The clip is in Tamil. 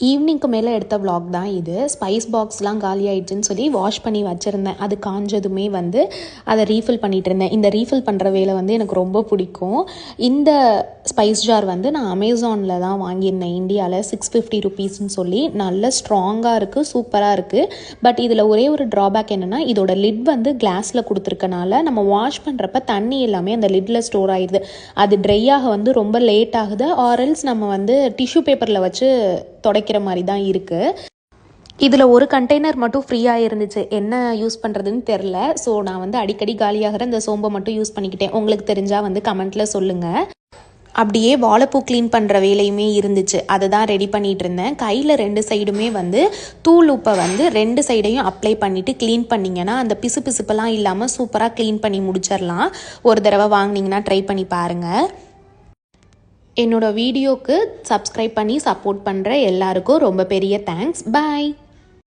ஈவினிங்க்கு மேலே எடுத்த vlog தான் இது. ஸ்பைஸ் பாக்ஸ்லாம் காலி ஆயிடுச்சுன்னு சொல்லி வாஷ் பண்ணி வச்சுருந்தேன். அது காஞ்சதுமே வந்து அதை ரீஃபில் பண்ணிகிட்டு இருந்தேன். இந்த ரீஃபில் பண்ணுற வேலை வந்து எனக்கு ரொம்ப பிடிக்கும். இந்த ஸ்பைஸ் ஜார் வந்து நான் அமேசானில் தான் வாங்கியிருந்தேன். இந்தியாவில் 650 ருபீஸ்ன்னு சொல்லி நல்ல ஸ்ட்ராங்காக இருக்குது, சூப்பராக இருக்குது. பட் இதில் ஒரே ஒரு ட்ராபேக் என்னென்னா, இதோட லிட் வந்து கிளாஸில் கொடுத்துருக்கனால நம்ம வாஷ் பண்ணுறப்ப தண்ணி எல்லாமே அந்த லிட்டில் ஸ்டோர் ஆகிடுது. அது ட்ரை ஆக வந்து ரொம்ப லேட் ஆகுது. ஆர்எல்ஸ் நம்ம வந்து டிஷ்யூ பேப்பரில் வச்சு துடைக்கிற மாதிரி தான் இருக்குது. இதில் ஒரு கண்டெய்னர் மட்டும் ஃப்ரீயாக இருந்துச்சு. என்ன யூஸ் பண்ணுறதுன்னு தெரில. ஸோ நான் வந்து அடிக்கடி காலியாகிற இந்த சோம்பை மட்டும் யூஸ் பண்ணிக்கிட்டேன். உங்களுக்கு தெரிஞ்சால் வந்து கமெண்ட்டில் சொல்லுங்கள். அப்படியே வாழைப்பூ க்ளீன் பண்ணுற வேலையுமே இருந்துச்சு. அதை தான் ரெடி பண்ணிகிட்டு இருந்தேன். கையில் 2 சைடுமே வந்து தூள் உப்பை வந்து 2 சைடையும் அப்ளை பண்ணிவிட்டு க்ளீன் பண்ணிங்கன்னா அந்த பிசு பிசுப்பெல்லாம் இல்லாமல் சூப்பராக க்ளீன் பண்ணி முடிச்சிடலாம். ஒரு தடவை வாங்கினீங்கன்னா ட்ரை பண்ணி பாருங்கள். என்னோடய வீடியோக்கு சப்ஸ்கிரைப் பண்ணி சப்போர்ட் பண்ணுற எல்லாருக்கும் ரொம்ப பெரிய தேங்க்ஸ். பாய்.